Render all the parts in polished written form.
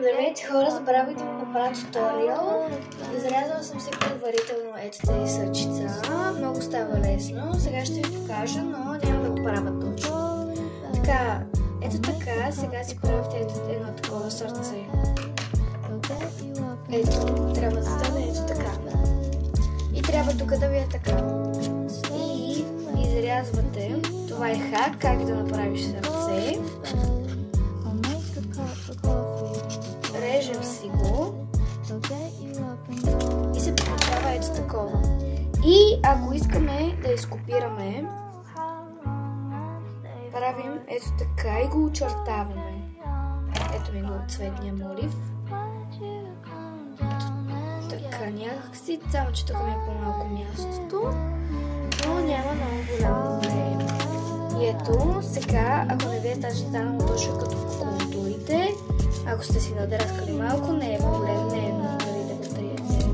Здравейте хора, забравяйте да направя туториал. Изрязала съм си предварително ето тази сърчица. Много става лесно. Сега ще ви покажа, но няма да го правя точно. Така, ето така. Сега си правите едно такова сърце. Ето, трябва да стане ето така. И трябва тук да ви е така. И изрязвате. Това е хак, как да направиш сърце. Режем си го и се получава ето такова. И ако искаме да изкопираме, правим ето така и го очертаваме. Ето ми го цветния молив. Така някакси, само че тук ми е по-малко мястото, но няма много голямо време. И ето сега, ако не ви е станало точно като контурите, ако сте си надраскали малко, не е проблем, не е нали да го триете.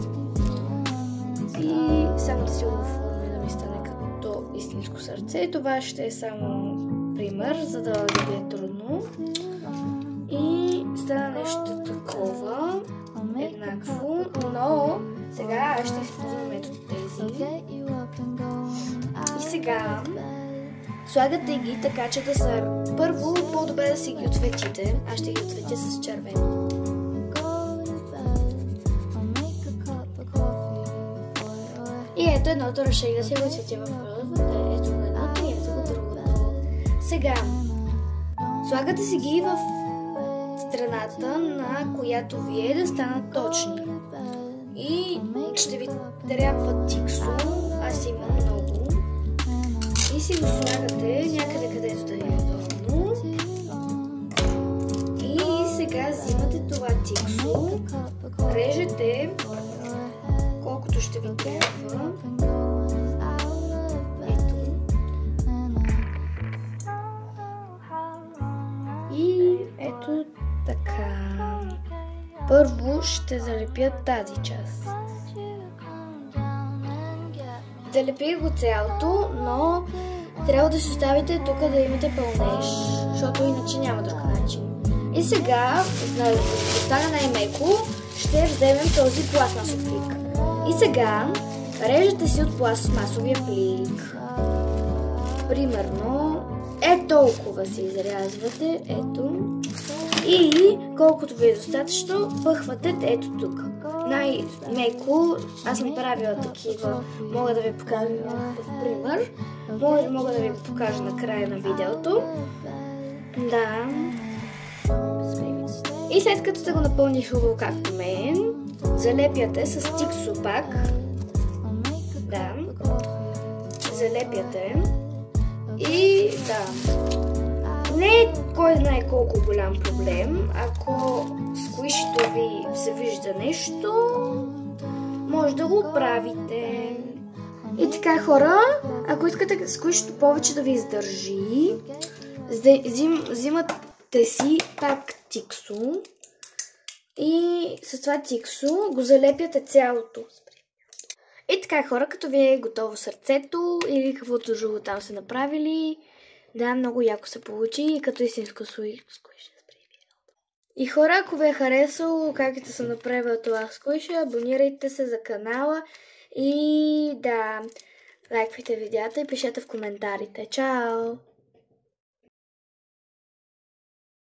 И само да си го оформи да ми стане като истинско сърце. Това ще е само пример, за да ви е трудно. И стана нещо такова, еднакво, но сега ще използвам ето тези. И сега слагате ги така, че да са първо по-добре да си ги отцветите. Аз ще ги отцветя с червено. И ето едното решение да си го отцветя в ръвата. Ето го едното и ето го другото. Сега слагате си ги в страната, на която вие да станат точни. И ще ви трябва тиксо. Аз имам много. И си го слагате някъде, където да е удобно. И сега взимате това тиксо, режете колкото ще ви трябва. Ето. И ето така. Първо ще залепя тази част. Залепих го цялото, но трябва да си оставите тук да имате пълнеж, защото иначе няма друг начин. И сега, за да стане най-меко, ще вземем този пластмасов плик. И сега режете си от пластмасовия плик. Примерно, толкова си изрязвате, ето. И колкото ви е достатъчно, пъхвате ето тук. Най-меко, аз съм правила такива, мога да ви покажа някакъв пример. Мога да ви го покажа на края на видеото. Да. И след като сте го напълнили хубаво както мен, залепяте с тиксо пак. Да. Залепяте. И да. Не е кой знае колко голям проблем. Ако сквишито ви се вижда нещо, може да го правите. И така хора, ако искате сквишито повече да ви издържи, взимате си пак тиксо и с това тиксо го залепяте цялото. И така хора, като ви е готово сърцето или каквото друго там са направили, да, много яко се получи и като истинско сквиш. И хора, ако ви е харесало как съм направила това сквиш, абонирайте се за канала и да, лайквайте видеята и пишете в коментарите. Чао!